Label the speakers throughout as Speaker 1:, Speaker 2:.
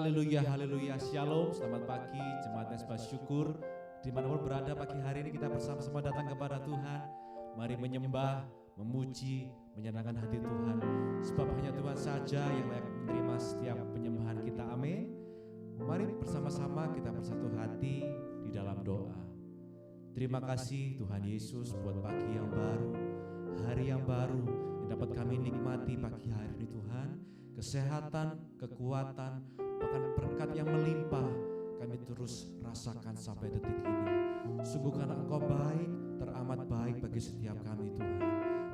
Speaker 1: Haleluya, haleluya, shalom, selamat pagi, jemaat Mesbah Syukur. Dimanapun berada pagi hari ini kita bersama-sama datang kepada Tuhan. Mari menyembah, memuji, menyenangkan hati Tuhan. Sebab hanya Tuhan saja yang layak menerima setiap penyembahan kita, amin. Mari bersama-sama kita bersatu hati di dalam doa. Terima kasih Tuhan Yesus buat pagi yang baru, hari yang baru yang dapat kami nikmati pagi hari ini Tuhan. Kesehatan, kekuatan, bahkan berkat yang melimpah kami terus rasakan sampai detik ini. Sungguh karena Engkau baik, teramat baik bagi setiap kami Tuhan.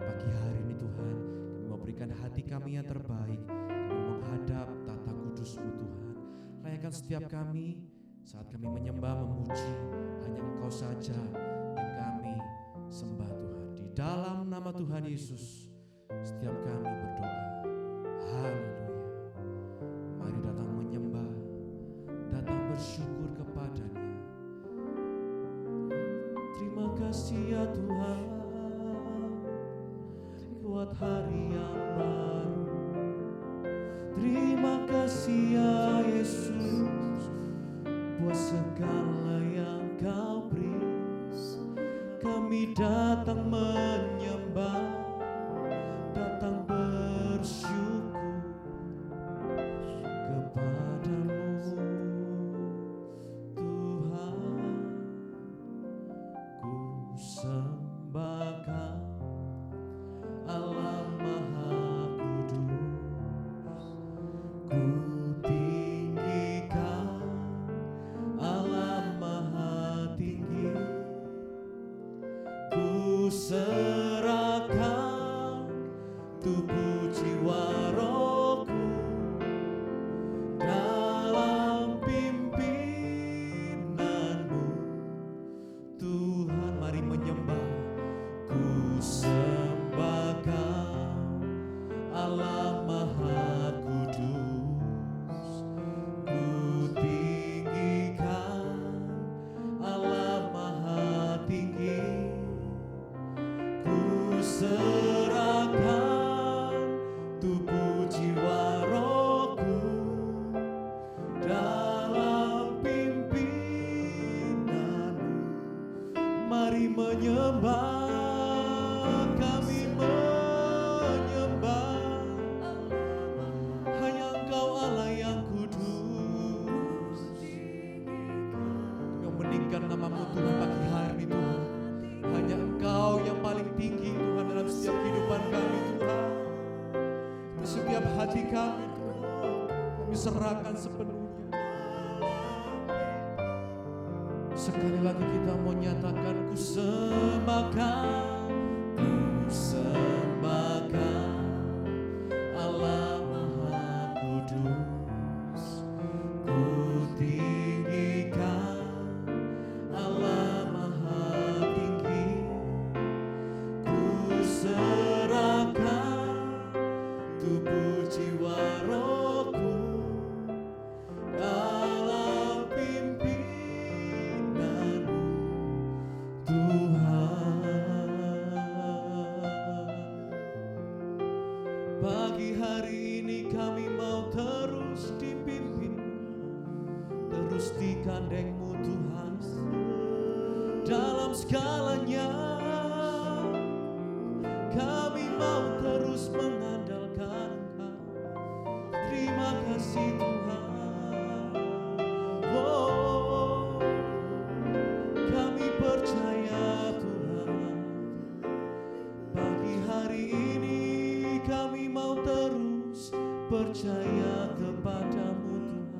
Speaker 1: Pagi hari ini Tuhan, kami mau berikan hati kami yang terbaik, kami menghadap tata kudus-Mu Tuhan. Layakkan setiap kami saat kami menyembah, memuji, hanya Engkau saja yang kami sembah Tuhan. Di dalam nama Tuhan Yesus, setiap kami berdoa. Haleluya. Mari datang menyembah, datang bersyukur kepadanya. Terima kasih ya Tuhan buat hari yang baru. Terima kasih ya Yesus buat segala yang Kau beri. Kami datang menyembah, datang bersyukur kepadamu Tuhan. Ku sembahkan Allah Maha Kudus, ku tinggikan Allah Maha Tinggi, ku serahkan tubuh jiwa rohku dalam pimpinanmu Tuhan. Mari menyembah. Ku sembahkan Allah Maha Kudus, ku tinggikan Allah Maha Tinggi, ku serahkan tubuh jiwa rohku dalam pimpinanmu. Mari menyembah, kami menyembah. Hanya Engkau Allah yang kudus. Kau meninggikan nama-Mu Tuhan pagi hari ini Tuhan. Hanya Engkau yang paling tinggi Tuhan dalam setiap kehidupan kami Tuhan. Di setiap hati kami Tuhan, kami serahkan sepenuhnya. Sekali lagi kita mau nyatakan, ku sembahkan, ku sembahkan Allah Maha Kudus, ku tinggikan Allah Maha Tinggi, ku serahkan tubuh jiwa rohku dalam pimpinanmu Tuhan. Pagi hari ini kami mau terus dipimpin, terus digandeng-Mu Tuhan dalam segalanya. Kami mau terus mengandalkan Engkau. Terima kasih Tuhan. Oh, kami percaya Tuhan. Pagi hari ini kami mau terus percaya kepadamu Tuhan.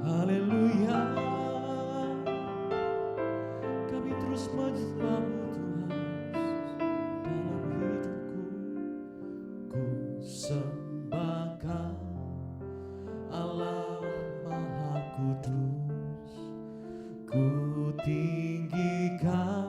Speaker 1: Haleluya. Kami terus menyembah-Mu Tuhan dalam hidupku. Ku sembahkan Allah Maha Kudus, ku tinggikan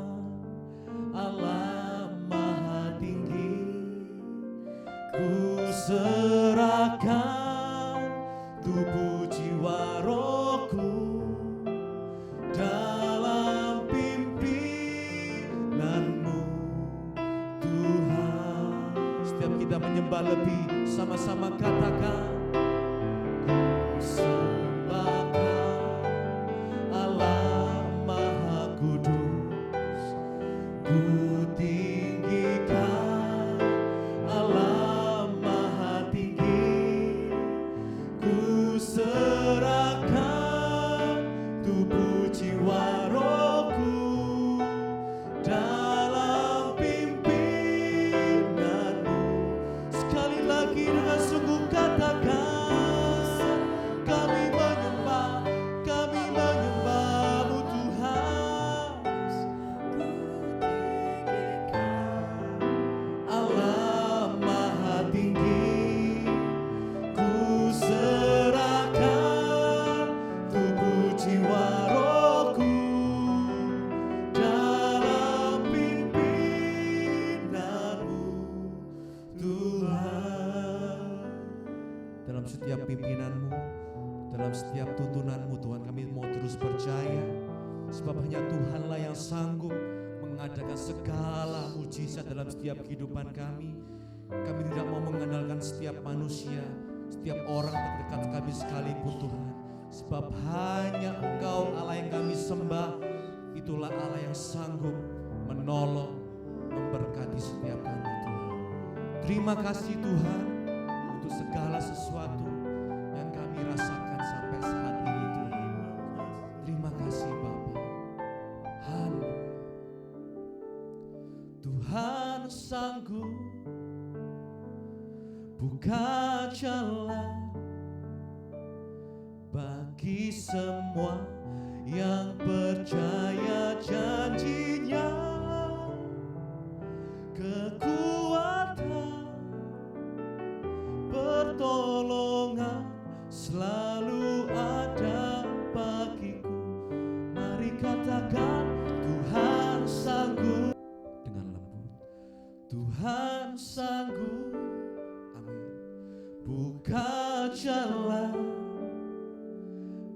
Speaker 1: sama-sama katakan, ku sembah Allah Maha Kudus, ku tinggikan Allah Maha Tinggi, ku serahkan tubuh jiwa rohku dalam pimpinanmu. Sekali lagi dengan sungguh katakan, kami menyembahmu Tuhan. Allah Maha Tinggi, ku serahkan tubuh jiwa rohku dalam pimpinanmu Tuhan. Dalam setiap pimpinanmu, dalam setiap tuntunanmu Tuhan, kami mau terus percaya, sebab hanya Tuhanlah yang sanggup mengadakan segala mujizat dalam setiap kehidupan kami. Kami tidak mau mengandalkan setiap manusia, setiap orang terdekat kami sekalipun Tuhan, sebab hanya Engkau Allah yang kami sembah. Itulah Allah yang sanggup menolong, memberkati setiap kami Tuhan. Terima kasih Tuhan untuk segala sesuatu yang kami rasakan sampai saat ini Tuhan. Terima kasih Bapa. Haleluya. Tuhan sanggup buka jalan bagi semua yang percaya janjinya. Kekuatan, pertolongan selalu ada bagiku. Mari katakan, Tuhan sanggup. Dengan lembut, Tuhan sanggup, amin, buka jalan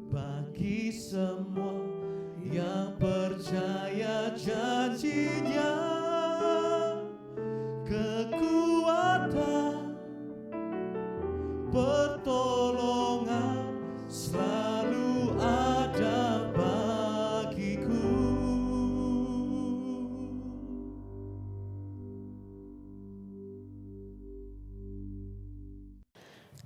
Speaker 1: bagi semua yang percaya janjinya. Kekuatan, pertolongan selalu ada bagiku.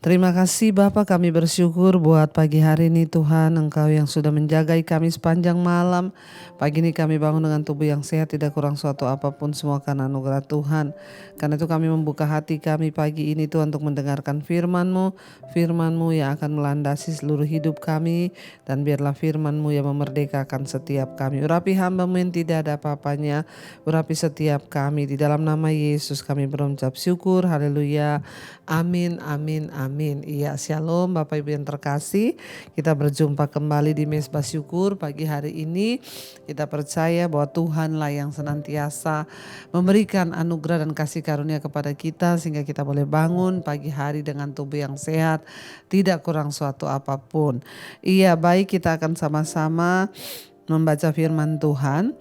Speaker 2: Terima kasih Bapa, kami bersyukur buat pagi hari ini Tuhan, Engkau yang sudah menjagai kami sepanjang malam. Pagi ini kami bangun dengan tubuh yang sehat, tidak kurang suatu apapun, semua karena anugerah Tuhan. Karena itu kami membuka hati kami pagi ini Tuhan untuk mendengarkan firman-Mu, firman-Mu yang akan melandasi seluruh hidup kami. Dan biarlah firman-Mu yang memerdekakan setiap kami. Urapi hamba-Mu yang tidak ada apa-apanya, urapi setiap kami. Di dalam nama Yesus kami berucap syukur, haleluya, amin, amin, amin. Iya, shalom Bapak Ibu yang terkasih. Kita berjumpa kembali di Mezbah Syukur pagi hari ini. Kita percaya bahwa Tuhanlah yang senantiasa memberikan anugerah dan kasih karunia kepada kita, sehingga kita boleh bangun pagi hari dengan tubuh yang sehat, tidak kurang suatu apapun. Iya, baik, kita akan sama-sama membaca firman Tuhan.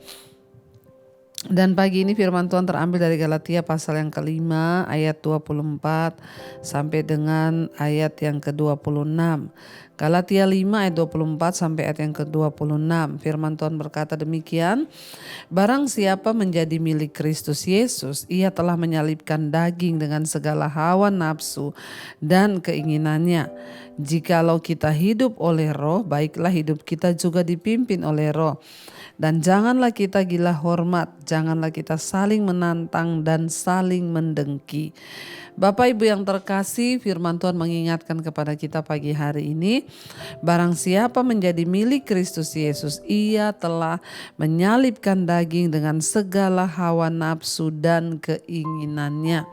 Speaker 2: Dan pagi ini firman Tuhan terambil dari Galatia pasal yang kelima ayat 24 sampai dengan ayat yang ke-26. Galatia 5 ayat 24 sampai ayat yang ke-26. Firman Tuhan berkata demikian, barang siapa menjadi milik Kristus Yesus, ia telah menyalibkan daging dengan segala hawa nafsu dan keinginannya. Jikalau kita hidup oleh Roh, baiklah hidup kita juga dipimpin oleh Roh. Dan janganlah kita gila hormat, janganlah kita saling menantang dan saling mendengki. Bapak Ibu yang terkasih, firman Tuhan mengingatkan kepada kita pagi hari ini, barang siapa menjadi milik Kristus Yesus, ia telah menyalibkan daging dengan segala hawa nafsu dan keinginannya.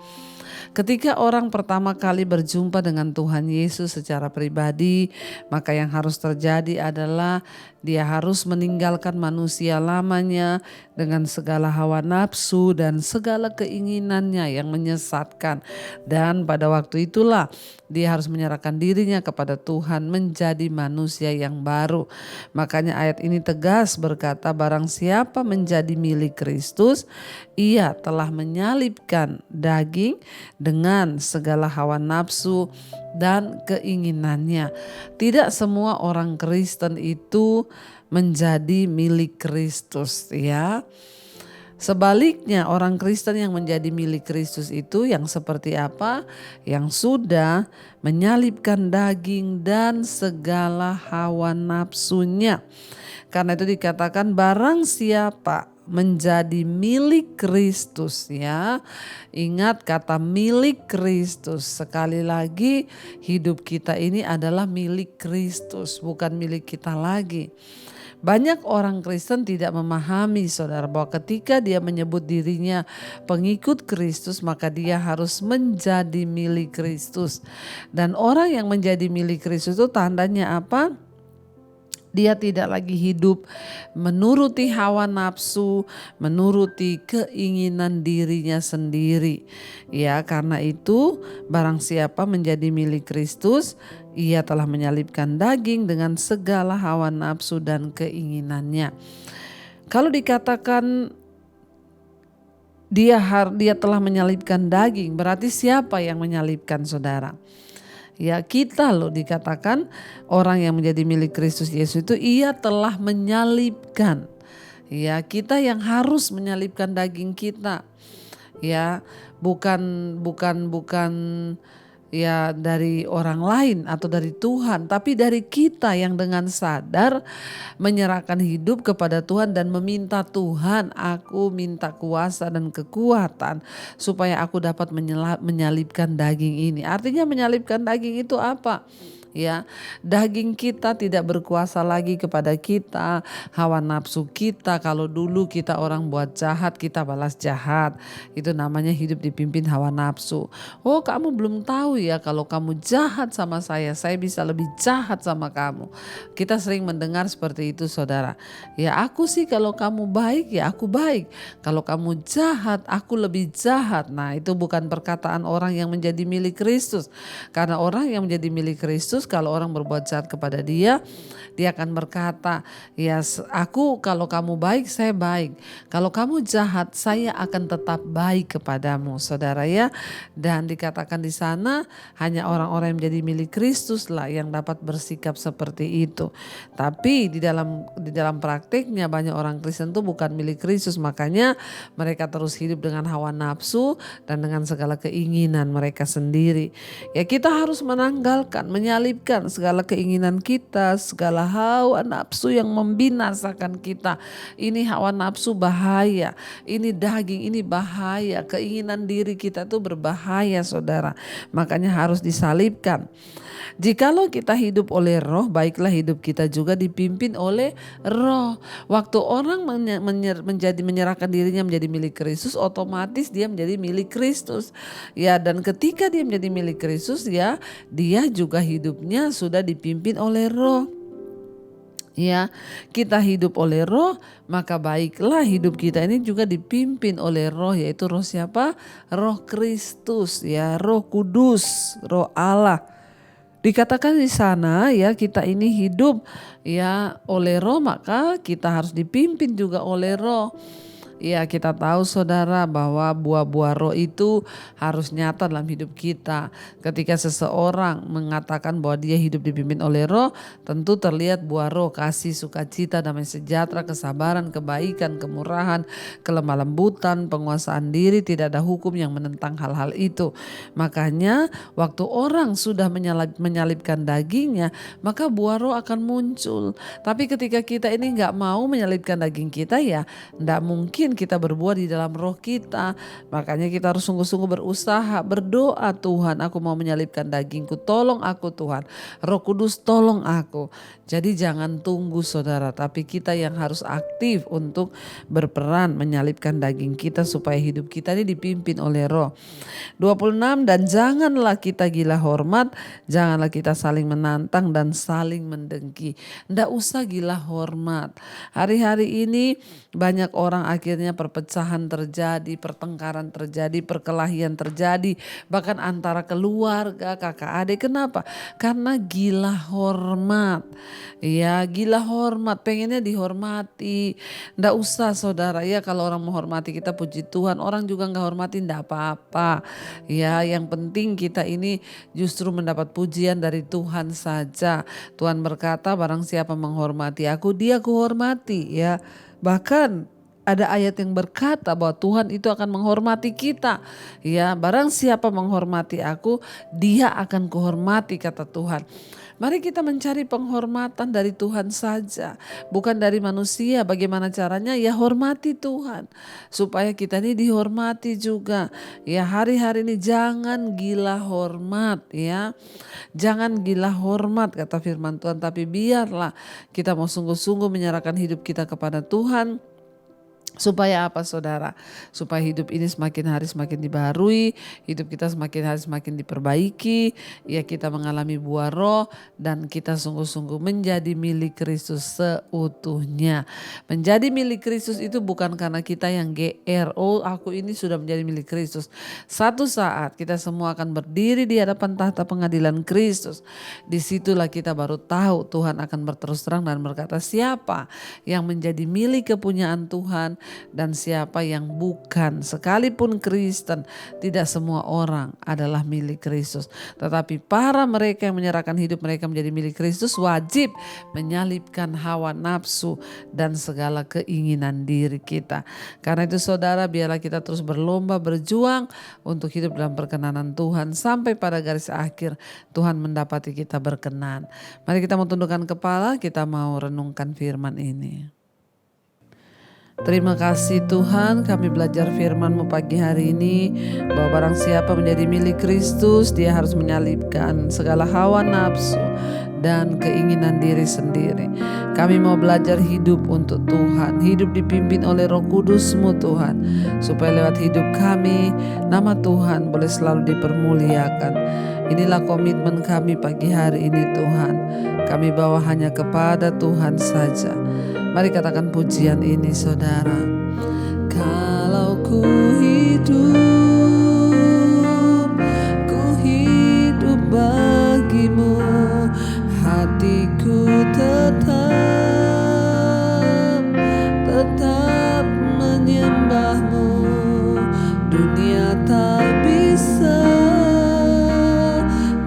Speaker 2: Ketika orang pertama kali berjumpa dengan Tuhan Yesus secara pribadi, maka yang harus terjadi adalah dia harus meninggalkan manusia lamanya dengan segala hawa nafsu dan segala keinginannya yang menyesatkan. Dan pada waktu itulah dia harus menyerahkan dirinya kepada Tuhan, menjadi manusia yang baru. Makanya ayat ini tegas berkata, barang siapa menjadi milik Kristus, ia telah menyalibkan daging dengan segala hawa nafsu dan keinginannya. Tidak semua orang Kristen itu menjadi milik Kristus ya. Sebaliknya orang Kristen yang menjadi milik Kristus itu yang seperti apa? Yang sudah menyalibkan daging dan segala hawa nafsunya. Karena itu dikatakan barang siapa menjadi milik Kristus ya. Ingat kata milik Kristus. Sekali lagi hidup kita ini adalah milik Kristus, bukan milik kita lagi. Banyak orang Kristen tidak memahami saudara bahwa ketika dia menyebut dirinya pengikut Kristus maka dia harus menjadi milik Kristus. Dan orang yang menjadi milik Kristus itu tandanya apa? Dia tidak lagi hidup menuruti hawa nafsu, menuruti keinginan dirinya sendiri. Ya, karena itu barang siapa menjadi milik Kristus, ia telah menyalibkan daging dengan segala hawa nafsu dan keinginannya. Kalau dikatakan dia telah menyalibkan daging, berarti siapa yang menyalibkan saudara? Ya kita loh, dikatakan orang yang menjadi milik Kristus Yesus itu ia telah menyalibkan. Ya kita yang harus menyalibkan daging kita. Ya bukan ya dari orang lain atau dari Tuhan, tapi dari kita yang dengan sadar menyerahkan hidup kepada Tuhan dan meminta Tuhan, aku minta kuasa dan kekuatan supaya aku dapat menyalibkan daging ini. Artinya menyalibkan daging itu apa? Ya, daging kita tidak berkuasa lagi kepada kita, hawa nafsu kita. Kalau dulu kita orang buat jahat, kita balas jahat. Itu namanya hidup dipimpin hawa nafsu. Oh, kamu belum tahu ya, kalau kamu jahat sama saya bisa lebih jahat sama kamu. Kita sering mendengar seperti itu saudara. Ya aku sih kalau kamu baik ya aku baik. Kalau kamu jahat aku lebih jahat. Nah itu bukan perkataan orang yang menjadi milik Kristus. Karena orang yang menjadi milik Kristus, kalau orang berbuat jahat kepada dia akan berkata, ya aku kalau kamu baik saya baik. Kalau kamu jahat saya akan tetap baik kepadamu saudara ya. Dan dikatakan di sana hanya orang-orang yang menjadi milik Kristus lah yang dapat bersikap seperti itu. Tapi di dalam praktiknya banyak orang Kristen itu bukan milik Kristus. Makanya mereka terus hidup dengan hawa nafsu dan dengan segala keinginan mereka sendiri. Ya kita harus menanggalkan, menyalibkan segala keinginan kita, segala hawa nafsu yang membinasakan kita. Ini hawa nafsu bahaya, ini daging ini bahaya, keinginan diri kita itu berbahaya saudara. Makanya harus disalibkan. Jikalau kita hidup oleh roh, baiklah hidup kita juga dipimpin oleh roh. Waktu orang menyerahkan dirinya menjadi milik Kristus, otomatis dia menjadi milik Kristus. Ya, dan ketika dia menjadi milik Kristus ya, dia juga hidupnya sudah dipimpin oleh roh. Ya, kita hidup oleh roh, maka baiklah hidup kita ini juga dipimpin oleh roh, yaitu roh siapa? Roh Kristus ya, Roh Kudus, Roh Allah. Dikatakan di sana ya kita ini hidup ya oleh roh, maka kita harus dipimpin juga oleh roh. Ya kita tahu saudara bahwa buah-buah roh itu harus nyata dalam hidup kita. Ketika seseorang mengatakan bahwa dia hidup dipimpin oleh roh, tentu terlihat buah roh: kasih, sukacita, damai sejahtera, kesabaran, kebaikan, kemurahan, kelemah lembutan, penguasaan diri. Tidak ada hukum yang menentang hal-hal itu. Makanya waktu orang sudah menyalibkan dagingnya, maka buah roh akan muncul. Tapi ketika kita ini gak mau menyalibkan daging kita, ya gak mungkin kita berbuah di dalam roh kita. Makanya kita harus sungguh-sungguh berusaha, berdoa, Tuhan aku mau menyalibkan dagingku, tolong aku Tuhan, Roh Kudus tolong aku. Jadi jangan tunggu saudara, tapi kita yang harus aktif untuk berperan menyalibkan daging kita supaya hidup kita ini dipimpin oleh roh. 26, dan janganlah kita gila hormat, janganlah kita saling menantang dan saling mendengki. Nggak usah gila hormat. Hari-hari ini banyak orang akhirnya perpecahan terjadi, pertengkaran terjadi, perkelahian terjadi, bahkan antara keluarga, kakak adik. Kenapa? Karena gila hormat. Ya gila hormat, pengennya dihormati. Nggak usah saudara ya, kalau orang menghormati kita puji Tuhan, orang juga nggak hormati nggak apa-apa. Ya yang penting kita ini justru mendapat pujian dari Tuhan saja. Tuhan berkata barang siapa menghormati aku, dia kuhormati ya. Bahkan ada ayat yang berkata bahwa Tuhan itu akan menghormati kita. Ya, barang siapa menghormati aku, dia akan kuhormati kata Tuhan. Mari kita mencari penghormatan dari Tuhan saja, bukan dari manusia. Bagaimana caranya? Ya hormati Tuhan, supaya kita ini dihormati juga. Ya hari-hari ini jangan gila hormat ya. Jangan gila hormat kata firman Tuhan, tapi biarlah kita mau sungguh-sungguh menyerahkan hidup kita kepada Tuhan. Supaya apa saudara? Supaya hidup ini semakin hari semakin dibaharui, hidup kita semakin hari semakin diperbaiki, ya kita mengalami buah roh dan kita sungguh-sungguh menjadi milik Kristus seutuhnya. Menjadi milik Kristus itu bukan karena kita yang GR, oh aku ini sudah menjadi milik Kristus. Satu saat kita semua akan berdiri di hadapan tahta pengadilan Kristus. Disitulah kita baru tahu Tuhan akan berterus terang dan berkata siapa yang menjadi milik kepunyaan Tuhan dan siapa yang bukan. Sekalipun Kristen, tidak semua orang adalah milik Kristus. Tetapi para mereka yang menyerahkan hidup mereka menjadi milik Kristus wajib menyalibkan hawa nafsu dan segala keinginan diri kita. Karena itu saudara, biarlah kita terus berlomba berjuang untuk hidup dalam perkenanan Tuhan sampai pada garis akhir Tuhan mendapati kita berkenan. Mari kita mau tundukkan kepala, kita mau renungkan firman ini. Terima kasih Tuhan, kami belajar firman-Mu pagi hari ini bahwa barang siapa menjadi milik Kristus, dia harus menyalibkan segala hawa nafsu dan keinginan diri sendiri. Kami mau belajar hidup untuk Tuhan, hidup dipimpin oleh Roh Kudus-Mu Tuhan, supaya lewat hidup kami nama Tuhan boleh selalu dipermuliakan. Inilah komitmen kami pagi hari ini Tuhan. Kami bawa hanya kepada Tuhan saja. Mari katakan pujian ini saudara. Kalau ku hidup bagimu, hatiku tetap menyembahmu. Dunia tak bisa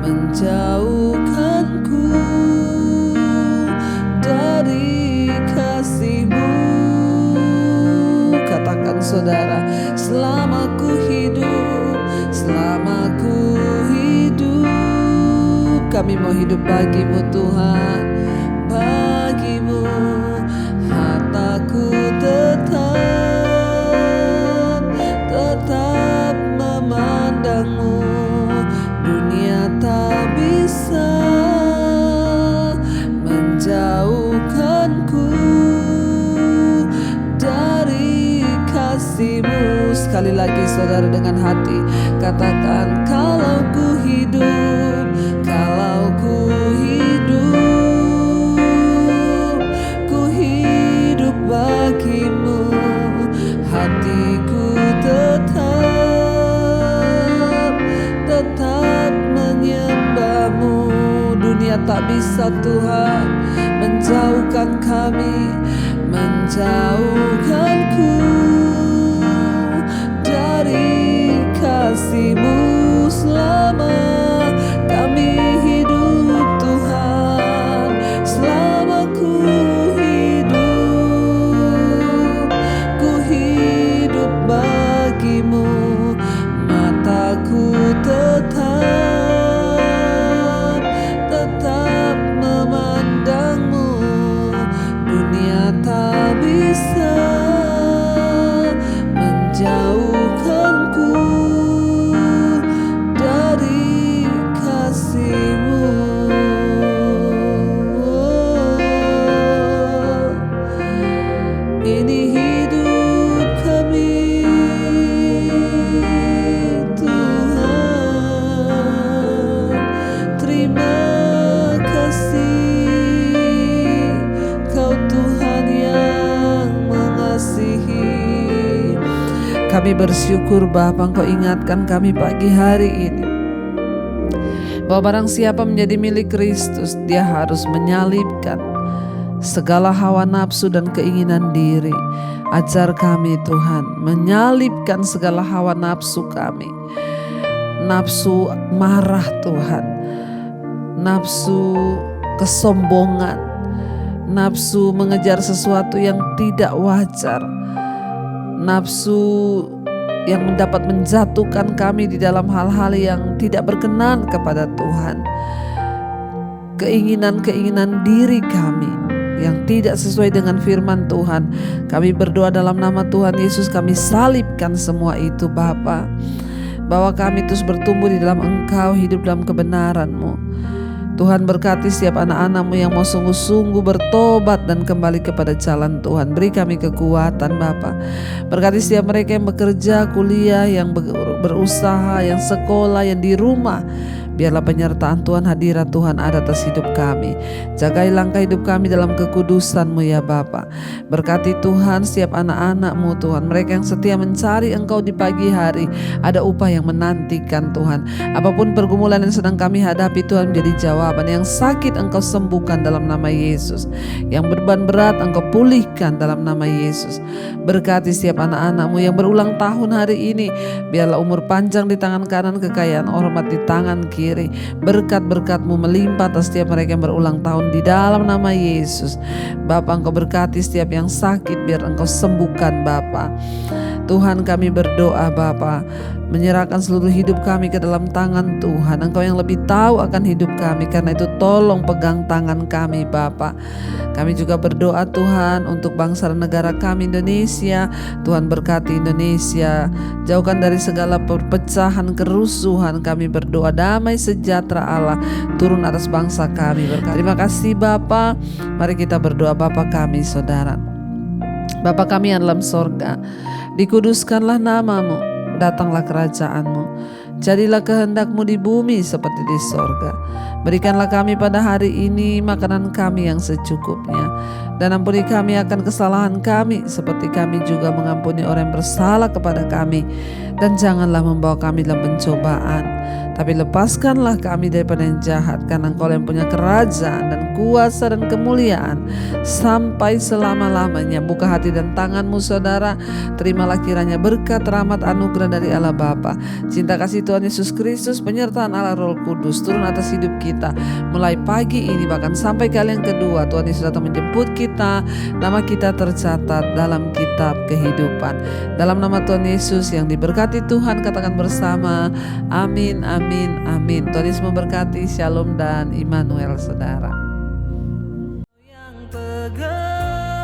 Speaker 2: menjauhkanku dari kasih-Mu. Katakan saudara, selama ku hidup, kami mau hidup bagi-Mu Tuhan, bagi-Mu. Hartaku tetap memandang-Mu. Dunia tak bisa menjauhkanku dari kasih-Mu. Sekali lagi saudara dengan hati katakan, kalau ku hidup bagi-Mu, hatiku tetap menyembah-Mu. Dunia tak bisa Tuhan menjauhkanku dari kasih-Mu. Selama kami hidup Tuhan, selama ku hidup bagi-Mu. Mataku tetap memandang-Mu. Dunia tak bisa menjauhkanku dari kasih-Mu. Ini hidup kami Tuhan. Terima kasih Kau Tuhan yang mengasihi. Kami bersyukur Bapa, Engkau ingatkan kami pagi hari ini bahwa barang siapa menjadi milik Kristus, dia harus menyalibkan segala hawa nafsu dan keinginan diri. Ajar kami Tuhan menyalibkan segala hawa nafsu kami, nafsu marah Tuhan, nafsu kesombongan, nafsu mengejar sesuatu yang tidak wajar, nafsu yang dapat menjatuhkan kami di dalam hal-hal yang tidak berkenan kepada Tuhan, keinginan-keinginan diri kami yang tidak sesuai dengan firman Tuhan. Kami berdoa dalam nama Tuhan Yesus, kami salibkan semua itu Bapa, bahwa kami terus bertumbuh di dalam Engkau, hidup dalam kebenaran-Mu. Tuhan berkati setiap anak-anak-Mu yang mau sungguh-sungguh bertobat dan kembali kepada jalan Tuhan. Beri kami kekuatan Bapa. Berkati setiap mereka yang bekerja, kuliah, yang berusaha, yang sekolah, yang di rumah. Biarlah penyertaan Tuhan, hadirat Tuhan ada atas hidup kami. Jagai langkah hidup kami dalam kekudusan-Mu ya Bapa. Berkati Tuhan setiap anak-anak-Mu Tuhan, mereka yang setia mencari Engkau di pagi hari. Ada upah yang menantikan Tuhan. Apapun pergumulan yang sedang kami hadapi Tuhan menjadi jawaban. Yang sakit Engkau sembuhkan dalam nama Yesus. Yang beban berat Engkau pulihkan dalam nama Yesus. Berkati setiap anak-anak-Mu yang berulang tahun hari ini. Biarlah umur panjang di tangan kanan, kekayaan hormat di tangan kiri. Berkat-berkat-Mu melimpah atas setiap mereka yang berulang tahun di dalam nama Yesus. Bapa, Engkau berkati setiap yang sakit, biar Engkau sembuhkan Bapa. Tuhan, kami berdoa Bapa, menyerahkan seluruh hidup kami ke dalam tangan Tuhan. Engkau yang lebih tahu akan hidup kami, karena itu tolong pegang tangan kami Bapa. Kami juga berdoa Tuhan untuk bangsa dan negara kami Indonesia. Tuhan berkati Indonesia, jauhkan dari segala perpecahan, kerusuhan. Kami berdoa damai sejahtera Allah turun atas bangsa kami. Terima kasih Bapa. Mari kita berdoa. Bapa kami saudara, Bapa kami yang dalam sorga, dikuduskanlah nama-Mu, datanglah kerajaan-Mu, jadilah kehendak-Mu di bumi seperti di sorga. Berikanlah kami pada hari ini makanan kami yang secukupnya, dan ampuni kami akan kesalahan kami seperti kami juga mengampuni orang yang bersalah kepada kami. Dan janganlah membawa kami dalam pencobaan, tapi lepaskanlah kami daripada yang jahat, karena Engkau yang punya kerajaan dan kuasa dan kemuliaan sampai selama-lamanya. Buka hati dan tangan-Mu saudara, terimalah kiranya berkat, rahmat, anugerah dari Allah Bapa, cinta kasih Tuhan Yesus Kristus, penyertaan Allah Roh Kudus turun atas hidup kita mulai pagi ini bahkan sampai kali yang kedua. Tuhan Yesus datang menjemput kita, nama kita tercatat dalam kitab kehidupan. Dalam nama Tuhan Yesus yang diberkati Tuhan, katakan bersama amin, amin, amin. Tuhan Yesus memberkati. Shalom dan Immanuel saudara. Yang pegang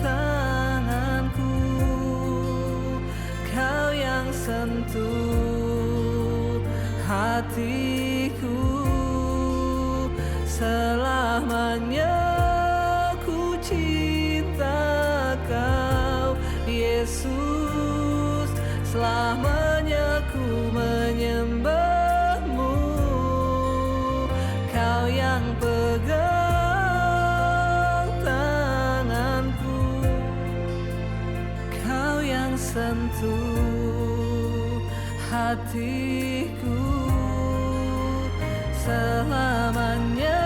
Speaker 2: tanganku, Kau yang sentuh hatiku, selamanya ku cinta Kau Yesus, selamanya ku menyembah-Mu. Kau yang pegang tanganku, Kau yang sentuh hatiku, selamanya